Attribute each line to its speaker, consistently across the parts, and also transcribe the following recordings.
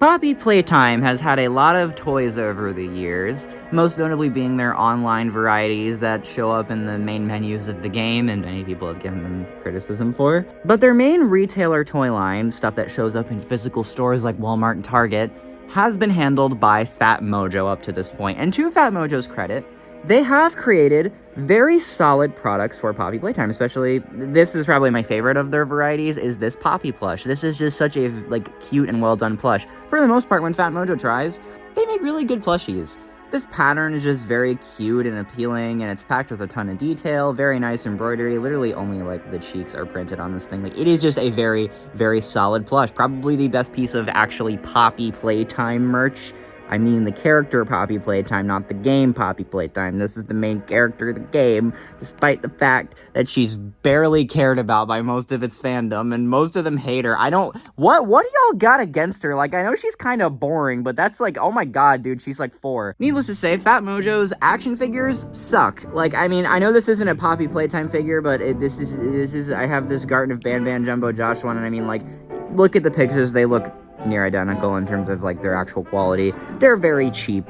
Speaker 1: Poppy Playtime has had a lot of toys over the years, most notably being their online varieties that show up in the main menus of the game, and many people have given them criticism for. But their main retailer toy line, stuff that shows up in physical stores like Walmart and Target, has been handled by Fat Mojo up to this point. And to Fat Mojo's credit, they have created very solid products for Poppy Playtime, especially, this is probably my favorite of their varieties, is this Poppy plush. This is just such a, cute and well-done plush. For the most part, when Fat Mojo tries, they make really good plushies. This pattern is just very cute and appealing, and it's packed with a ton of detail, very nice embroidery, literally only, the cheeks are printed on this thing. It is just a very, very solid plush. Probably the best piece of actually Poppy Playtime merch. I mean the character Poppy Playtime, not the game Poppy Playtime. This is the main character of the game, despite the fact that she's barely cared about by most of its fandom, and most of them hate her. What do y'all got against her? I know she's kind of boring, but that's oh my god, dude, she's 4. Needless to say, Fat Mojo's action figures suck. I know this isn't a Poppy Playtime figure, but this is, I have this Garten of Ban Ban Jumbo Josh one, and look at the pictures, they look near identical in terms of their actual quality. They're very cheap,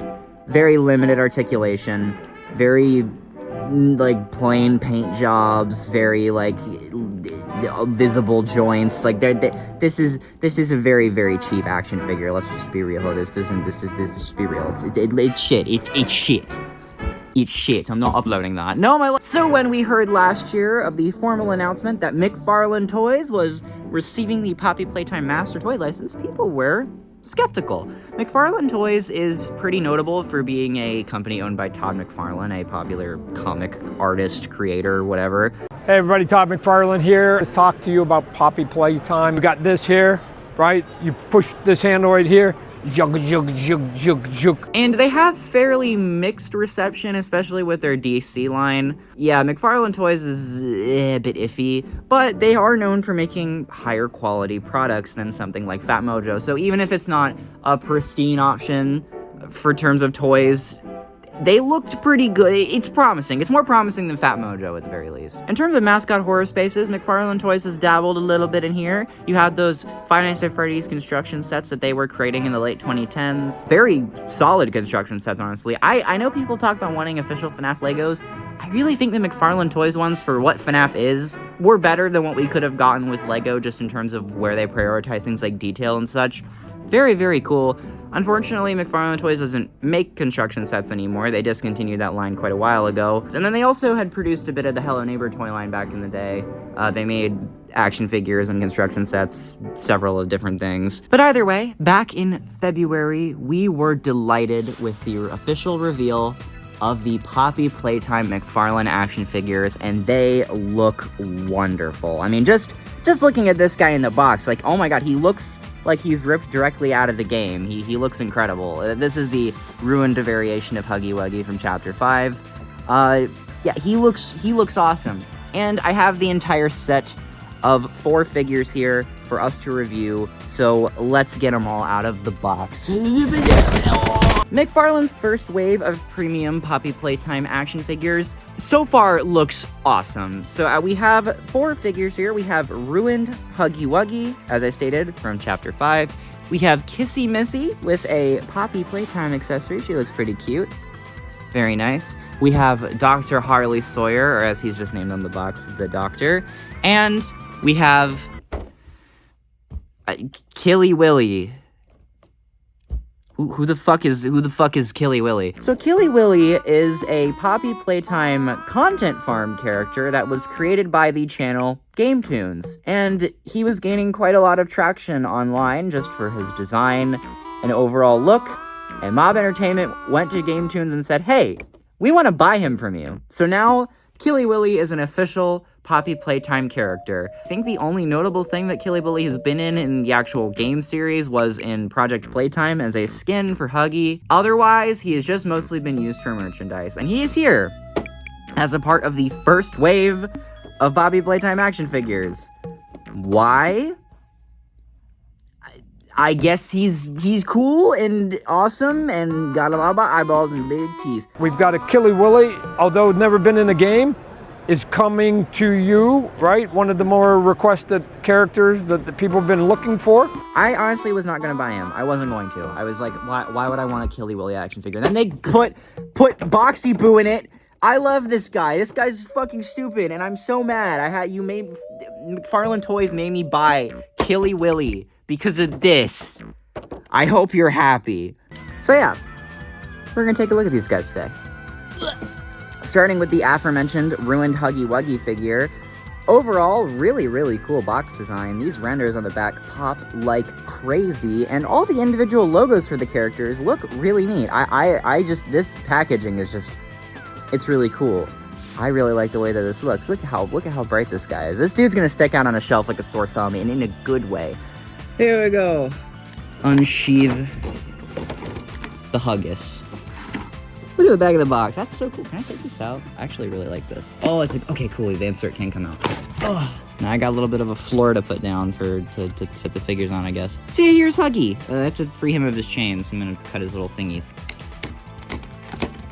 Speaker 1: very limited articulation, very plain paint jobs, very visible joints. This is a very, very cheap action figure. Let's just be real. This just be real. It's shit. It's shit. It's shit. I'm not uploading that. No, So when we heard last year of the formal announcement that McFarlane Toys was receiving the Poppy Playtime Master Toy license, people were skeptical. McFarlane Toys is pretty notable for being a company owned by Todd McFarlane, a popular comic artist, creator, whatever.
Speaker 2: Hey everybody, Todd McFarlane here. Let's talk to you about Poppy Playtime. We got this here, right? You push this handle right here. Jug, jug, jug, jug, jug.
Speaker 1: And they have fairly mixed reception, especially with their DC line. Yeah, McFarlane Toys is a bit iffy, but they are known for making higher quality products than something like Fat Mojo. So even if it's not a pristine option for terms of toys, they looked pretty good. It's promising. It's more promising than Fat Mojo at the very least. In terms of mascot horror spaces, McFarlane Toys has dabbled a little bit in here. You have those Five Nights at Freddy's construction sets that they were creating in the late 2010s. Very solid construction sets, honestly. I know people talk about wanting official FNAF Legos. I really think the McFarlane Toys ones, for what FNAF is, were better than what we could have gotten with Lego, just in terms of where they prioritize things like detail and such. Very, very cool. Unfortunately, McFarlane Toys doesn't make construction sets anymore. They discontinued that line quite a while ago. And then they also had produced a bit of the Hello Neighbor toy line back in the day. They made action figures and construction sets, several of different things. But either way, back in February, we were delighted with the official reveal of the Poppy Playtime McFarlane action figures, and they look wonderful. I mean, just looking at this guy in the box, oh my god, he looks like he's ripped directly out of the game. He looks incredible. This is the ruined variation of Huggy Wuggy from Chapter 5. Yeah, he looks awesome. And I have the entire set of 4 figures here for us to review, so let's get them all out of the box. McFarlane's first wave of premium Poppy Playtime action figures so far looks awesome. So we have 4 figures here. We have ruined Huggy Wuggy, as I stated, from Chapter 5. We have Kissy Missy with a Poppy Playtime accessory. She looks pretty cute. Very nice. We have Dr. Harley Sawyer, or as he's just named on the box, the Doctor. And we have Killy Willy. Who the fuck is Killy Willy? So Killy Willy is a Poppy Playtime content farm character that was created by the channel Game Tunes, and he was gaining quite a lot of traction online just for his design and overall look, and Mob Entertainment went to Game Tunes and said, hey, we want to buy him from you. So now Killy Willy is an official Poppy Playtime character. I think the only notable thing that Killy Willy has been in the actual game series was in Project Playtime as a skin for Huggy. Otherwise, he has just mostly been used for merchandise, and he is here as a part of the first wave of Poppy Playtime action figures. Why? I guess he's cool and awesome and got a lot of eyeballs and big teeth.
Speaker 2: We've got a Killy Willy, although never been in a game. is coming to you, right? One of the more requested characters that the people have been looking for.
Speaker 1: I honestly was not gonna buy him. I wasn't going to. I was like, why would I want a Killy Willy action figure? And then they put Boxy Boo in it. I love this guy. This guy's fucking stupid, and I'm so mad. McFarlane Toys made me buy Killy Willy because of this. I hope you're happy. So yeah, we're gonna take a look at these guys today. Starting with the aforementioned ruined Huggy Wuggy figure. Overall, really, really cool box design. These renders on the back pop like crazy, and all the individual logos for the characters look really neat. This packaging is just, it's really cool. I really like the way that this looks. Look at how bright this guy is. This dude's gonna stick out on a shelf like a sore thumb, and in a good way. Here we go. Unsheath the Huggus. Look at the back of the box. That's so cool. Can I take this out? I actually really like this. Oh, it's like, okay, cool. The insert can come out. Oh, now I got a little bit of a floor to put down to set the figures on, I guess. See, here's Huggy. I have to free him of his chains. So I'm gonna cut his little thingies.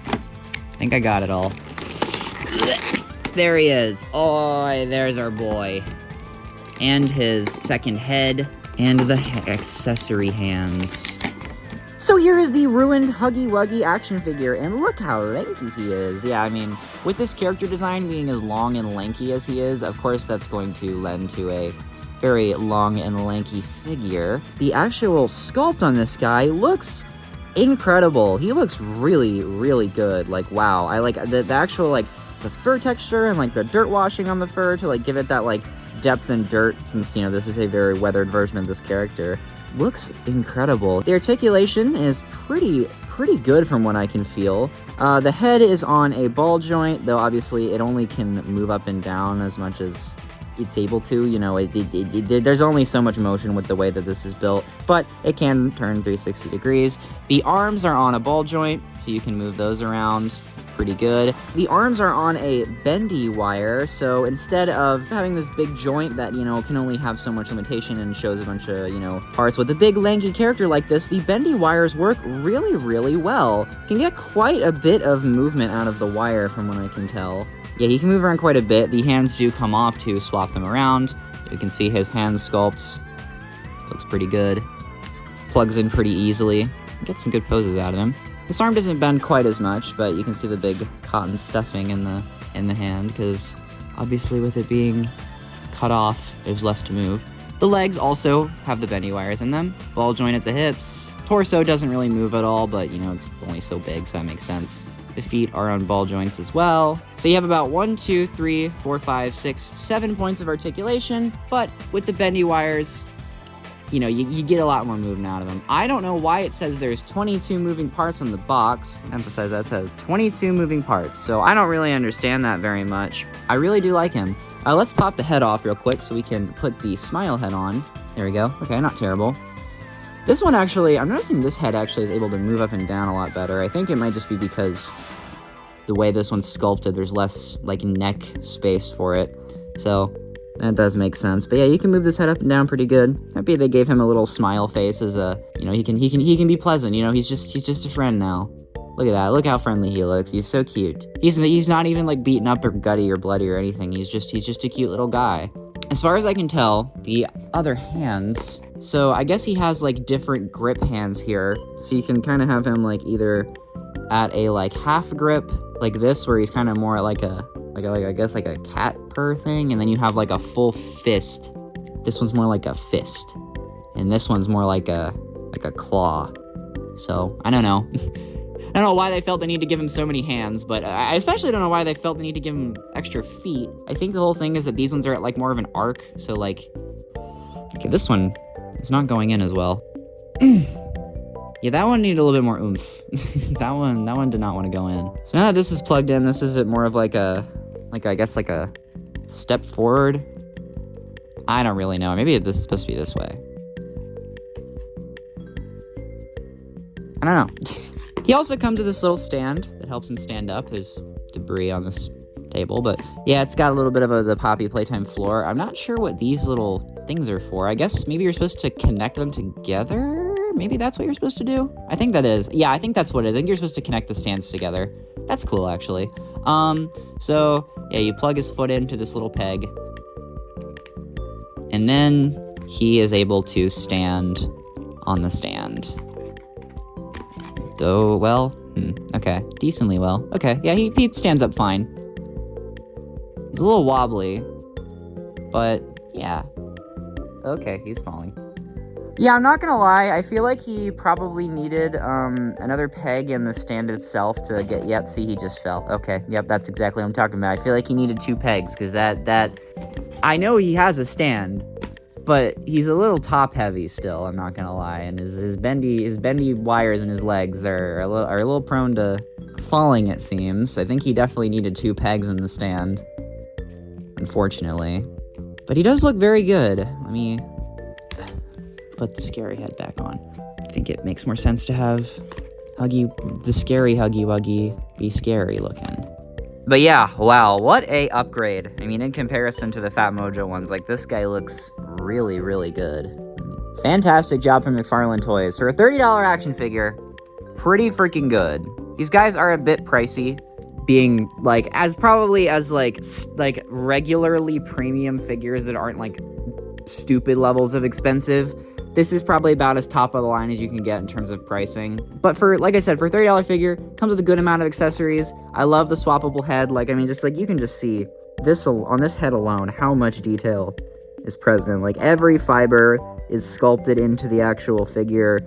Speaker 1: I think I got it all. There he is. Oh, there's our boy. And his second head. And the accessory hands. So here is the ruined Huggy Wuggy action figure, and look how lanky he is. Yeah, I mean, with this character design being as long and lanky as he is, of course that's going to lend to a very long and lanky figure. The actual sculpt on this guy looks incredible. He looks really, really good. Like, wow. I like the actual, like, the fur texture and, like, the dirt washing on the fur to, like, give it that, like, depth and dirt, since, you know, this is a very weathered version of this character. Looks incredible. The articulation is pretty good from what I can feel. The head is on a ball joint, though obviously it only can move up and down as much as it's able to. You know, there's only so much motion with the way that this is built, but it can turn 360 degrees. The arms are on a ball joint, so you can move those around pretty good. The arms are on a bendy wire, so instead of having this big joint that, you know, can only have so much limitation and shows a bunch of, you know, parts, with a big lanky character like this, the bendy wires work really, really well. Can get quite a bit of movement out of the wire from what I can tell. Yeah, he can move around quite a bit. The hands do come off to swap them around. You can see his hand sculpt. Looks pretty good. Plugs in pretty easily. Get some good poses out of him. This arm doesn't bend quite as much, but you can see the big cotton stuffing in the hand, because obviously with it being cut off, there's less to move. The legs also have the bendy wires in them. Ball joint at the hips. Torso doesn't really move at all, but, you know, it's only so big, so that makes sense. The feet are on ball joints as well. So you have about 1, 2, 3, 4, 5, 6, 7 points of articulation, but with the bendy wires, you know, you get a lot more movement out of them. I don't know why it says there's 22 moving parts on the box. Emphasize that says 22 moving parts, so I don't really understand that very much. I really do like him. Let's pop the head off real quick so we can put the smile head on. There we go. Okay, not terrible. This one actually, I'm noticing this head actually is able to move up and down a lot better. I think it might just be because the way this one's sculpted, there's less, like, neck space for it. So that does make sense. But yeah, you can move this head up and down pretty good. Happy they gave him a little smile face as a, you know, he can be pleasant, you know, he's just a friend now. Look at that. Look how friendly he looks. He's so cute. He's not even, like, beaten up or gutty or bloody or anything. He's just a cute little guy. As far as I can tell, the other hands, so I guess he has, like, different grip hands here. So you can kind of have him, like, either at a, like, half grip like this, where he's kind of more like a I guess like a cat purr thing, and then you have like a full fist. This one's more like a fist, and this one's more like a claw. So I don't know. I don't know why they felt the need to give him so many hands, but I especially don't know why they felt the need to give him extra feet. I think the whole thing is that these ones are at like more of an arc, so like, okay, this one is not going in as well. Yeah, that one needed a little bit more oomph. that one did not want to go in. So now that this is plugged in, this is more of like a, I guess like a step forward. I don't really know. Maybe this is supposed to be this way. I don't know. He also comes to this little stand that helps him stand up. There's debris on this table, but yeah, it's got a little bit of the Poppy Playtime floor. I'm not sure what these little things are for. I guess maybe you're supposed to connect them together? Maybe that's what you're supposed to do? I think that is. Yeah, I think that's what it is. I think you're supposed to connect the stands together. That's cool, actually. So, yeah, you plug his foot into this little peg. And then he is able to stand on the stand. Though, well, okay. Decently well. Okay, yeah, he stands up fine. He's a little wobbly. But, yeah. Okay, he's falling. Yeah, I'm not gonna lie, I feel like he probably needed another peg in the stand itself to get, yep, see, he just fell. Okay, yep, that's exactly what I'm talking about. I feel like he needed 2 pegs, because that, I know he has a stand, but he's a little top heavy still, I'm not gonna lie, and his bendy wires in his legs are a little prone to falling, it seems. I think he definitely needed 2 pegs in the stand, unfortunately. But he does look very good. Let me put the scary head back on. I think it makes more sense to have the scary Huggy Wuggy be scary looking. But yeah, wow, what a upgrade. I mean, in comparison to the Fat Mojo ones, like, this guy looks really, really good. Fantastic job from McFarlane Toys. For a $30 action figure, pretty freaking good. These guys are a bit pricey, being, like, as regularly premium figures that aren't, like, stupid levels of expensive. This is probably about as top of the line as you can get in terms of pricing. But for, like I said, for a $30 figure, comes with a good amount of accessories. I love the swappable head. Like, I mean, just, like, you can just see this on this head alone, how much detail is present. Like, every fiber is sculpted into the actual figure.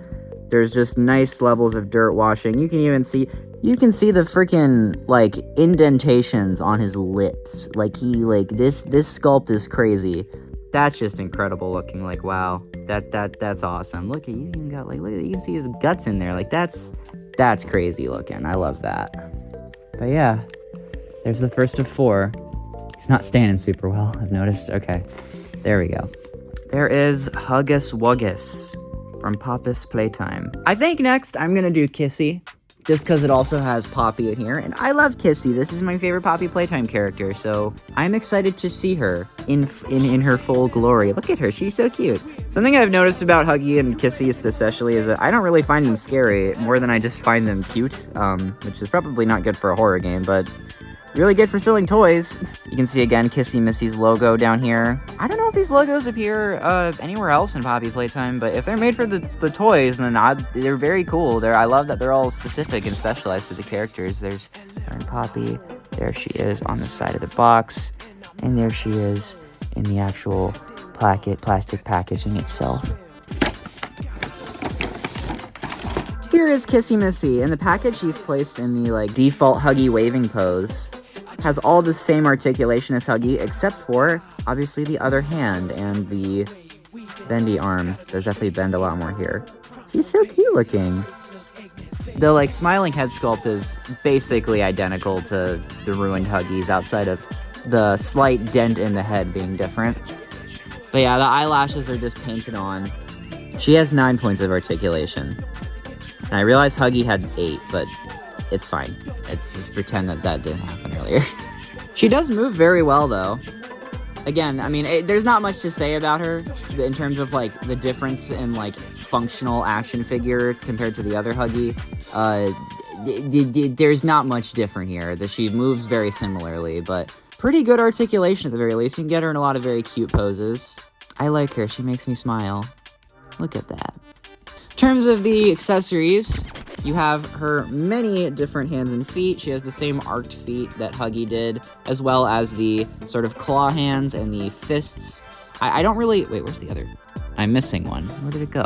Speaker 1: There's just nice levels of dirt washing. You can even see the freaking, like, indentations on his lips. Like, this sculpt is crazy. That's just incredible looking. Like, wow, that's awesome. Look, he's even got, like, look at, you can see his guts in there. Like, that's crazy looking. I love that. But yeah, there's the first of 4. He's not standing super well, I've noticed. Okay, there we go. There is Huggy Wuggy from Papa's Playtime. I think next I'm gonna do Kissy, just because it also has Poppy in here, and I love Kissy. This is my favorite Poppy Playtime character, so I'm excited to see her in her full glory. Look at her, she's so cute. Something I've noticed about Huggy and Kissy especially is that I don't really find them scary, more than I just find them cute, which is probably not good for a horror game, but really good for selling toys. You can see again Kissy Missy's logo down here. I don't know if these logos appear anywhere else in Poppy Playtime, but if they're made for the toys, then they're very cool. I love that they're all specific and specialized to the characters. There's Poppy, there she is on the side of the box, and there she is in the actual plastic packaging itself. Here is Kissy Missy. In the package, she's placed in the, like, default Huggy waving pose. Has all the same articulation as Huggy, except for, obviously, the other hand and the bendy arm. Does definitely bend a lot more here. She's so cute looking. The, like, smiling head sculpt is basically identical to the ruined Huggies, outside of the slight dent in the head being different. But yeah, the eyelashes are just painted on. She has 9 points of articulation. And I realized Huggy had 8, but it's fine. Let's just pretend that didn't happen earlier. She does move very well, though. Again, I mean, there's not much to say about her in terms of, like, the difference in, like, functional action figure compared to the other Huggy. There's not much different here. She moves very similarly, but pretty good articulation at the very least. You can get her in a lot of very cute poses. I like her. She makes me smile. Look at that. In terms of the accessories, you have her many different hands and feet. She has the same arched feet that Huggy did, as well as the sort of claw hands and the fists. I don't really... Wait, where's the other? I'm missing one. Where did it go?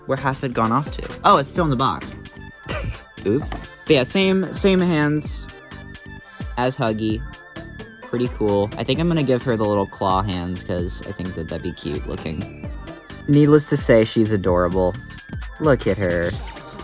Speaker 1: Where half it gone off to? Oh, it's still in the box. Oops. But yeah, same hands as Huggy. Pretty cool. I think I'm going to give her the little claw hands, because I think that'd be cute looking. Needless to say, she's adorable. Look at her.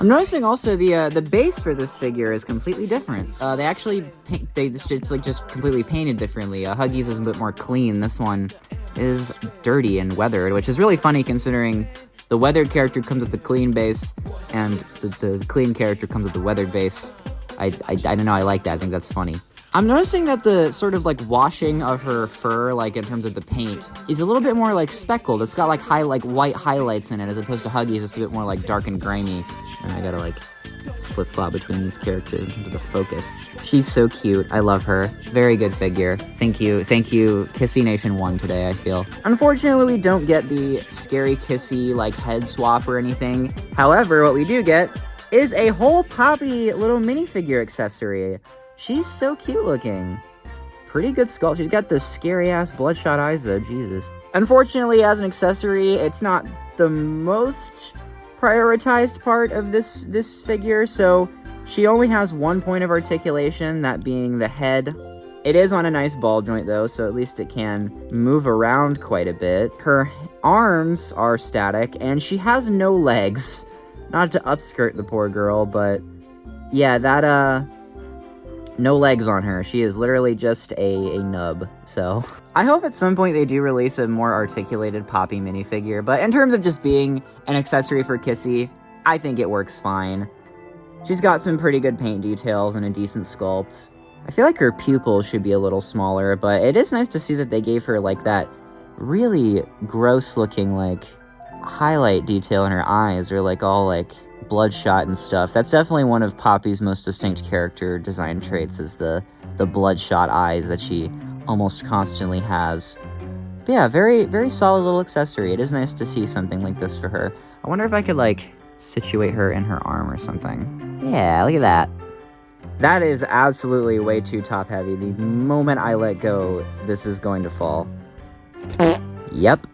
Speaker 1: I'm noticing also the base for this figure is completely different. They actually just completely painted differently. Huggy's is a bit more clean. This one is dirty and weathered, which is really funny considering the weathered character comes with the clean base, and the clean character comes with the weathered base. I don't know. I like that. I think that's funny. I'm noticing that the sort of like washing of her fur, like in terms of the paint, is a little bit more like speckled. It's got like white highlights in it, as opposed to Huggy's. It's a bit more like dark and grimy. And I gotta like flip-flop between these characters in terms of the focus. She's so cute. I love her. Very good figure. Thank you, Kissy Nation won today, I feel. Unfortunately, we don't get the scary Kissy like head swap or anything. However, what we do get is a whole Poppy little minifigure accessory. She's so cute looking. Pretty good sculpt. She's got the scary ass bloodshot eyes though, Jesus. Unfortunately, as an accessory, it's not the most prioritized part of this figure, so she only has one point of articulation, that being the head. It is on a nice ball joint though, so at least it can move around quite a bit. Her arms are static, and she has no legs. Not to upskirt the poor girl, but yeah, that no legs on her. She is literally just a nub, so. I hope at some point they do release a more articulated Poppy minifigure, but in terms of just being an accessory for Kissy, I think it works fine. She's got some pretty good paint details and a decent sculpt. I feel like her pupils should be a little smaller, but it is nice to see that they gave her like that really gross looking like highlight detail in her eyes, or like all like bloodshot and stuff. That's definitely one of Poppy's most distinct character design traits, is the bloodshot eyes that she almost constantly has. But yeah, very, very solid little accessory. It is nice to see something like this for her. I wonder if I could like situate her in her arm or something. Yeah, look at that. That is absolutely way too top heavy. The moment I let go, this is going to fall. Yep.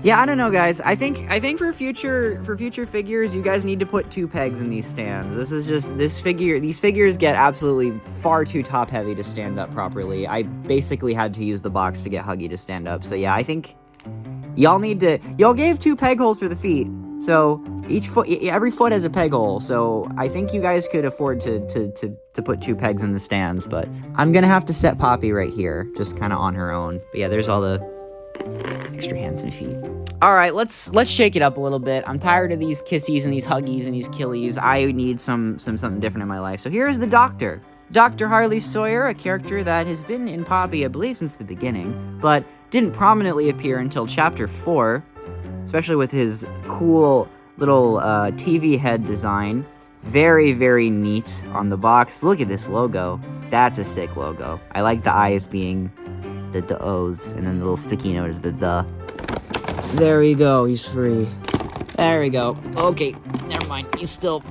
Speaker 1: Yeah, I don't know, guys. I think for future figures, you guys need to put 2 pegs in these stands. This is just these figures get absolutely far too top heavy to stand up properly. I basically had to use the box to get Huggy to stand up. So yeah, I think y'all gave 2 peg holes for the feet. So every foot has a peg hole. So I think you guys could afford to put 2 pegs in the stands, but I'm gonna have to set Poppy right here, just kind of on her own. But yeah, there's all the extra hands and feet. All right, let's shake it up a little bit. I'm tired of these Kissies and these Huggies and these Killies. I need something different in my life. So here's the Doctor. Dr. Harley Sawyer, a character that has been in Poppy, I believe, since the beginning, but didn't prominently appear until Chapter 4, especially with his cool little TV head design. Very, very neat on the box. Look at this logo. That's a sick logo. I like the eyes being the O's, and then the little sticky note is the. There we go, he's free. There we go. Okay, never mind, he's still...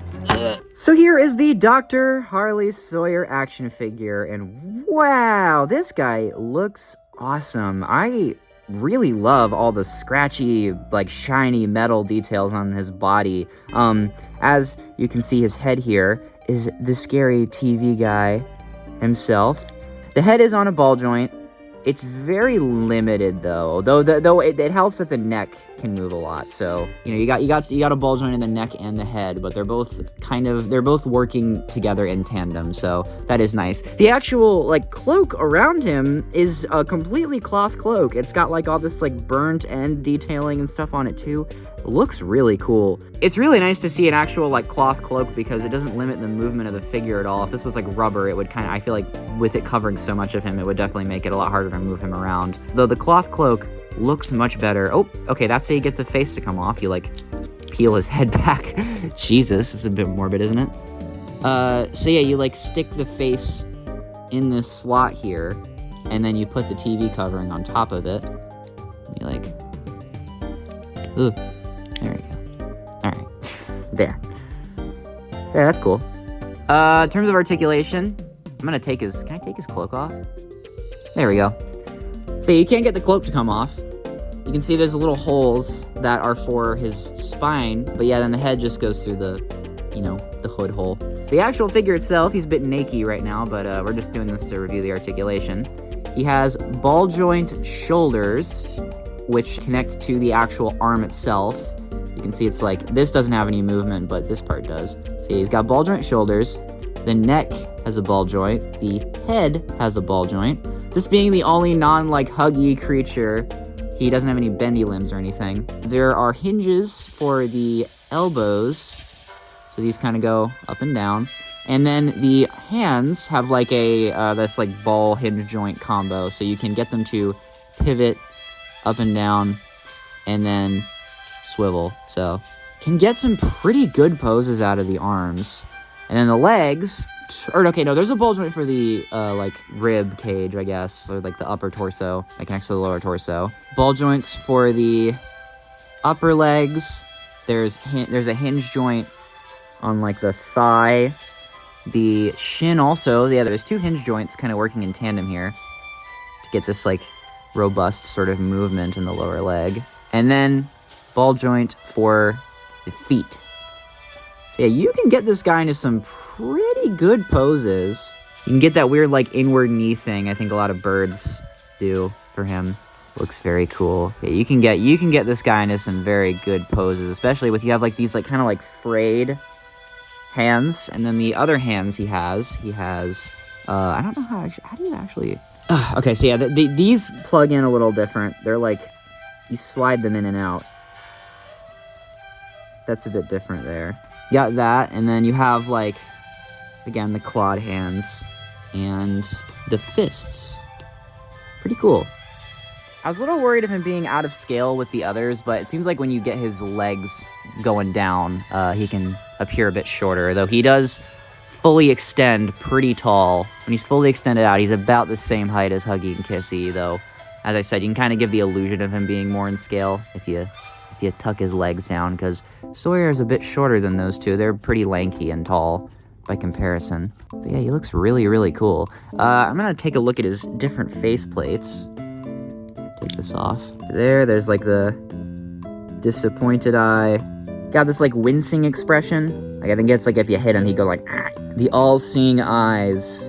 Speaker 1: So here is the Dr. Harley Sawyer action figure, and wow, this guy looks awesome. I really love all the scratchy, like, shiny metal details on his body. As you can see, his head here is the scary TV guy himself. The head is on a ball joint. It's very limited though it helps that the neck can move a lot. So, you know, you got a ball joint in the neck and the head, but they're both working together in tandem. So that is nice. The actual like cloak around him is a completely cloth cloak. It's got like all this like burnt end detailing and stuff on it too. It looks really cool. It's really nice to see an actual like cloth cloak because it doesn't limit the movement of the figure at all. If this was like rubber, it would I feel like with it covering so much of him, it would definitely make it a lot harder to move him around. Though the cloth cloak looks much better. Oh, okay, that's how you get the face to come off. You like peel his head back. Jesus, it's a bit morbid, isn't it? So yeah, you like stick the face in this slot here, and then you put the TV covering on top of it. You like, ooh, there we go. All right, there. So yeah, that's cool. In terms of articulation, I'm gonna take his. Can I take his cloak off? There we go. So you can't get the cloak to come off. You can see there's little holes that are for his spine, but yeah, then the head just goes through the hood hole. The actual figure itself, he's a bit naked right now, but we're just doing this to review the articulation. He has ball joint shoulders, which connect to the actual arm itself. You can see it's like, this doesn't have any movement, but this part does. See, he's got ball joint shoulders. The neck has a ball joint. The head has a ball joint. This being the only non-Huggy creature, he doesn't have any bendy limbs or anything. There are hinges for the elbows, so these kind of go up and down. And then the hands have like a this like ball hinge joint combo, so you can get them to pivot up and down and then swivel. So can get some pretty good poses out of the arms. And then the legs, or okay, no, there's a ball joint for the like rib cage, I guess, or like the upper torso that connects to the lower torso. Ball joints for the upper legs. There's a hinge joint on like the thigh. The shin also, yeah, there's 2 hinge joints kind of working in tandem here to get this like robust sort of movement in the lower leg. And then ball joint for the feet. So yeah, you can get this guy into some pretty good poses. You can get that weird like inward knee thing I think a lot of birds do for him. Looks very cool. Yeah, you can get this guy into some very good poses, especially with you have like these like kind of like frayed hands, and then the other hands he has I don't know how do you actually okay, so yeah, these plug in a little different. They're like you slide them in and out. That's a bit different there. You got that, and then you have like again the clawed hands and the fists. Pretty cool. I was a little worried of him being out of scale with the others, but it seems like when you get his legs going down, he can appear a bit shorter, though he does fully extend pretty tall. When he's fully extended out, he's about the same height as Huggy and Kissy, though, as I said, you can kind of give the illusion of him being more in scale if you tuck his legs down, because Sawyer is a bit shorter than those two. They're pretty lanky and tall by comparison. But yeah, he looks really, really cool. I'm going to take a look at his different face plates. Take this off. There's like the disappointed eye. Got this like wincing expression. Like I think it's like if you hit him, he'd go like, ah. The all-seeing eyes.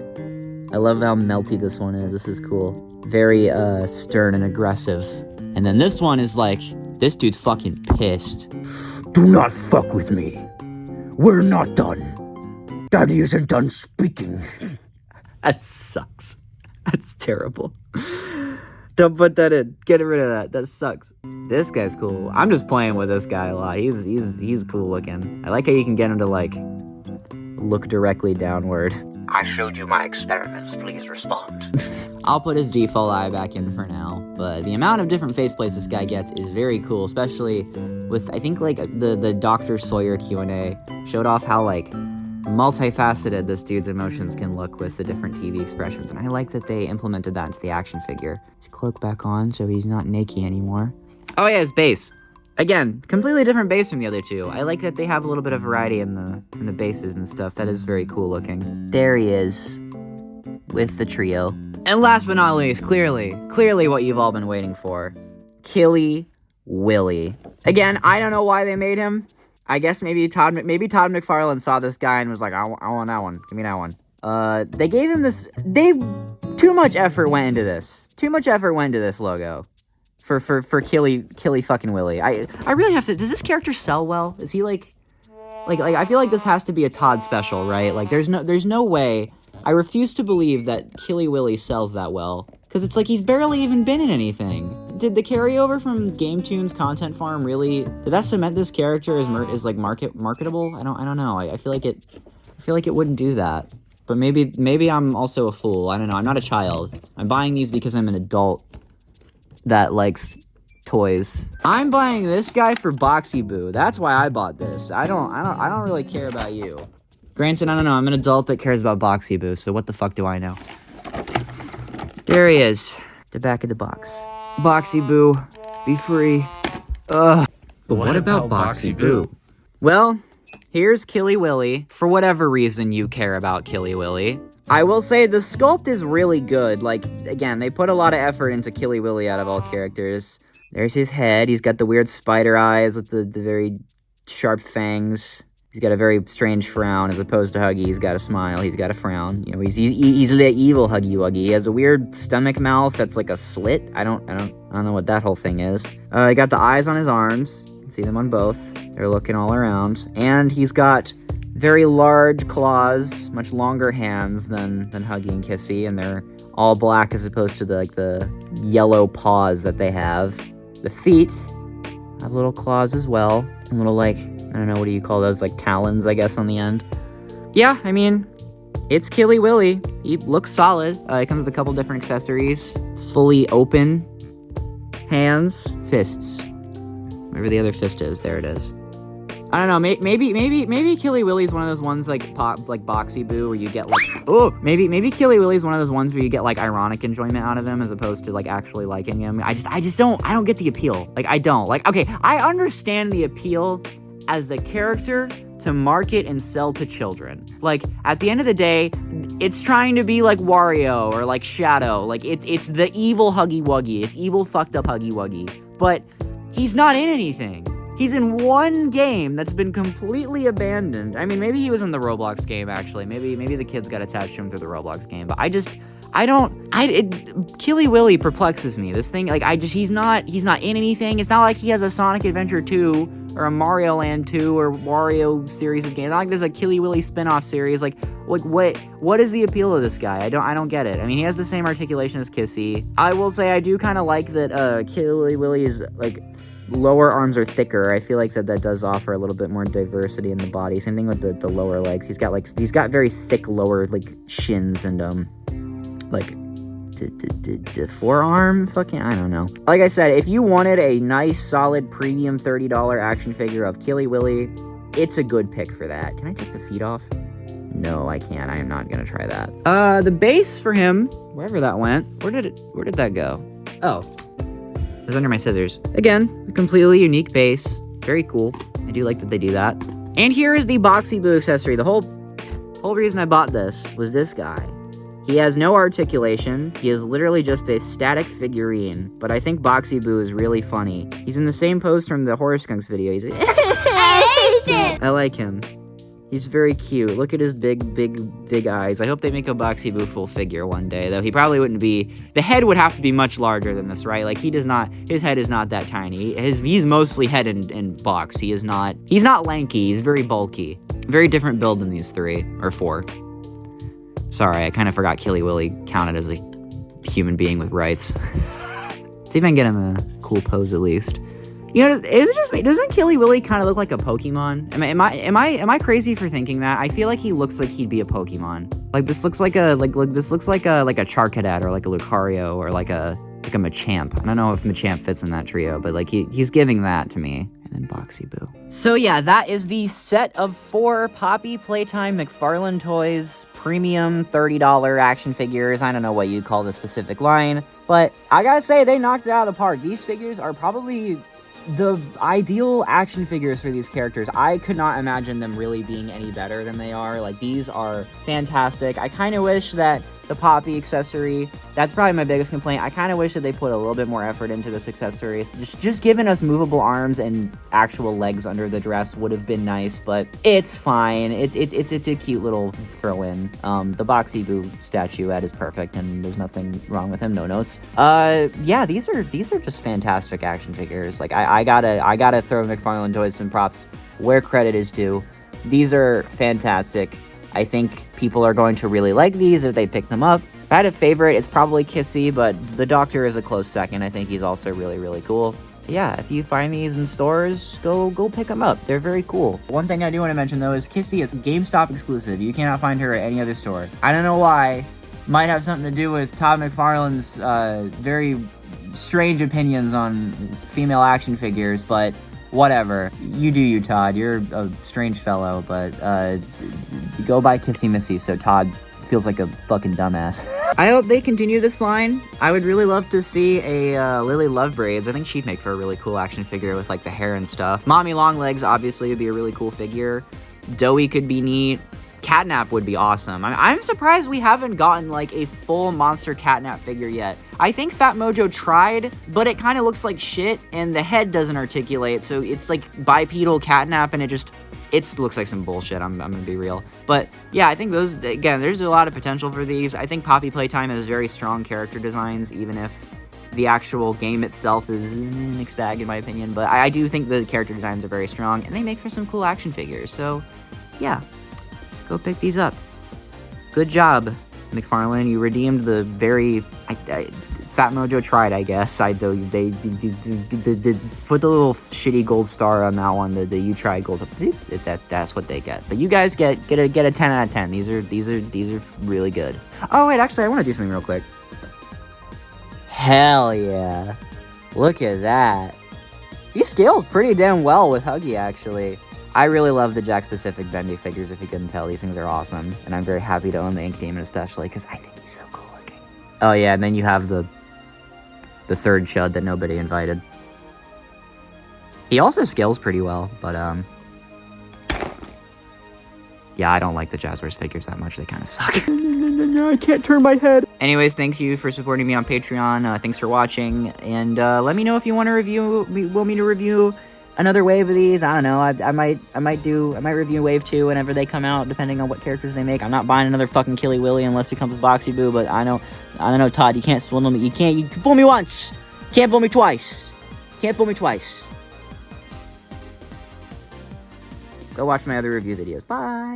Speaker 1: I love how melty this one is. This is cool. Very stern and aggressive. And then this one is like, this dude's fucking pissed.
Speaker 3: Do not fuck with me. We're not done. Daddy isn't done speaking.
Speaker 1: That sucks. That's terrible. Don't put that in. Get rid of that. That sucks. This guy's cool. I'm just playing with this guy a lot. He's cool looking. I like how you can get him to like look directly downward.
Speaker 3: I showed you my experiments. Please respond.
Speaker 1: I'll put his default eye back in for now, but the amount of different faceplates this guy gets is very cool, especially with, I think, like, the Dr. Sawyer Q&A showed off how, like, multifaceted this dude's emotions can look with the different TV expressions, and I like that they implemented that into the action figure. His cloak back on, so he's not naked anymore. Oh yeah, his base. Again, completely different base from the other two. I like that they have a little bit of variety in the bases and stuff. That is very cool looking. There he is, with the trio. And last but not least, clearly what you've all been waiting for. Killy Willy. Again, I don't know why they made him. I guess maybe Todd McFarlane saw this guy and was like, I want that one. Give me that one. They gave him this. Too much effort went into this. Too much effort went into this logo. For Killy fucking Willy. I really have to. Does this character sell well? Is he like I feel like this has to be a Todd special, right? Like there's no way. I refuse to believe that Killy Willy sells that well, because it's like he's barely even been in anything. Did the carryover from Game Tunes Content Farm really, did that cement this character as like marketable? I don't know. I feel like it wouldn't do that. But maybe I'm also a fool. I don't know. I'm not a child. I'm buying these because I'm an adult that likes toys. I'm buying this guy for Boxy Boo. That's why I bought this. I don't really care about you. Granted, I don't know. I'm an adult that cares about Boxy Boo, so what the fuck do I know? There he is. The back of the box. Boxy Boo, be free. Ugh.
Speaker 3: But what about Boxy Boo?
Speaker 1: Well, here's Killy Willy. For whatever reason you care about Killy Willy. I will say the sculpt is really good. Like, again, they put a lot of effort into Killy Willy out of all characters. There's his head. He's got the weird spider eyes with the very sharp fangs. He's got a very strange frown as opposed to Huggy. He's got a smile. He's got a frown. You know, he's the evil Huggy Wuggy. He has a weird stomach mouth that's like a slit. I don't know what that whole thing is. He got the eyes on his arms. You can see them on both. They're looking all around. And he's got very large claws, much longer hands than Huggy and Kissy, and they're all black as opposed to the yellow paws that they have. The feet have little claws as well, and little, like, I don't know, what do you call those, like talons, I guess, on the end. yeah, I mean, it's Killy Willy. He looks solid. It comes with a couple different accessories. Fully open hands, fists. Wherever the other fist is, there it is. I don't know, maybe Killy Willy's one of those ones like Boxy Boo where you get like, oh, maybe Killy Willy's one of those ones where you get like ironic enjoyment out of him as opposed to like actually liking him. I don't get the appeal. Like, I don't. Like, okay, I understand the appeal as a character to market and sell to children. Like, at the end of the day, it's trying to be like Wario or like Shadow. Like, it's the evil Huggy Wuggy. It's evil fucked up Huggy Wuggy. But he's not in anything. He's in one game that's been completely abandoned. I mean, maybe he was in the Roblox game, actually. Maybe the kids got attached to him through the Roblox game. But Killy Willy perplexes me. This thing, like, he's not in anything. It's not like he has a Sonic Adventure 2 or a Mario Land 2 or Wario series of games. Not like there's a Killy Willy spin-off series. Like what is the appeal of this guy? I don't get it. I mean, he has the same articulation as Kissy. I will say I do kind of like that Killy Willy's, like, lower arms are thicker. I feel like that does offer a little bit more diversity in the body. Same thing with the lower legs. He's got very thick lower, like, shins and like forearm, fucking, I don't know. Like I said, if you wanted a nice solid premium $30 action figure of Killy Willy, it's a good pick for that. Can I take the feet off? No, I can't. I am not gonna try that. The base for him, wherever that went, where did that go? Oh, it was under my scissors. Again, a completely unique base. Very cool. I do like that they do that. And here is the Boxy Boo accessory. The whole reason I bought this was this guy. He has no articulation. He is literally just a static figurine. But I think Boxy Boo is really funny. He's in the same pose from the Horror Skunks video. He's like, I hate it. I like him. He's very cute. Look at his big eyes. I hope they make a Boxy Boo full figure one day, though he probably wouldn't be. The head would have to be much larger than this, right? Like, his head is not that tiny. He's mostly head and box. He's not lanky. He's very bulky. Very different build than these 3 or 4. Sorry, I kind of forgot Killy Willy counted as a human being with rights. See if I can get him a cool pose at least. You know, is it just me? Doesn't Killy Willy kind of look like a Pokemon? Am I crazy for thinking that? I feel like he looks like he'd be a Pokemon. Like, this looks like a Charcadet or like a Lucario or like a Machamp. I don't know if Machamp fits in that trio, but like he's giving that to me. And then Boxy Boo. So yeah, that is the set of 4 Poppy Playtime McFarlane Toys premium $30 action figures. I don't know what you'd call the specific line, but I gotta say, they knocked it out of the park. These figures are probably the ideal action figures for these characters. I could not imagine them really being any better than they are. Like, these are fantastic. I kind of wish that the Poppy accessory, that's probably my biggest complaint. I kind of wish that they put a little bit more effort into this accessory. Just giving us movable arms and actual legs under the dress would have been nice, but it's fine. It's a cute little throw-in. The Boxy Boo statuette is perfect, and there's nothing wrong with him. No notes. Yeah, these are just fantastic action figures. Like, I gotta throw McFarlane Toys some props where credit is due. These are fantastic. I think people are going to really like these if they pick them up. If I had a favorite, it's probably Kissy, but the Doctor is a close second. I think he's also really, really cool. Yeah, if you find these in stores, go pick them up. They're very cool. One thing I do want to mention, though, is Kissy is GameStop exclusive. You cannot find her at any other store. I don't know why. Might have something to do with Todd McFarlane's very strange opinions on female action figures, but whatever. You do you, Todd. You're a strange fellow, but go buy Kissy Missy so Todd feels like a fucking dumbass. I hope they continue this line. I would really love to see a Lily Love Braids. I think she'd make for a really cool action figure with, like, the hair and stuff. Mommy Longlegs obviously would be a really cool figure. Doughy could be neat. Catnap would be awesome. I'm surprised we haven't gotten, like, a full monster Catnap figure yet. I think Fat Mojo tried, but it kind of looks like shit, and the head doesn't articulate, so it's like bipedal Catnap, and it looks like some bullshit. I'm gonna be real. But yeah, I think those, again, there's a lot of potential for these. I think Poppy Playtime has very strong character designs, even if the actual game itself is a mixed bag, in my opinion. But I do think the character designs are very strong, and they make for some cool action figures. So yeah, go pick these up. Good job, McFarlane. You redeemed the very Fat Mojo tried, I guess. They put the little shitty gold star on that one. The you tried gold. That's what they get. But you guys get a 10 out of 10. These are really good. Oh wait, actually, I want to do something real quick. Hell yeah! Look at that. He scales pretty damn well with Huggy, actually. I really love the Jack Specific Bendy figures. If you couldn't tell, these things are awesome, and I'm very happy to own the Ink Demon, especially because I think he's so cool looking. Oh yeah, and then you have the third Chud that nobody invited. He also scales pretty well, but yeah, I don't like the Jazzwares figures that much. They kind of suck. I can't turn my head. Anyways, thank you for supporting me on Patreon. Thanks for watching, and let me know if you want me to review another wave of these. I don't know. I might review wave 2 whenever they come out, depending on what characters they make. I'm not buying another fucking Killy Willy unless it comes with Boxy Boo. But I don't know, Todd. You can't swindle me. You can fool me once. Can't fool me twice. Can't fool me twice. Go watch my other review videos. Bye.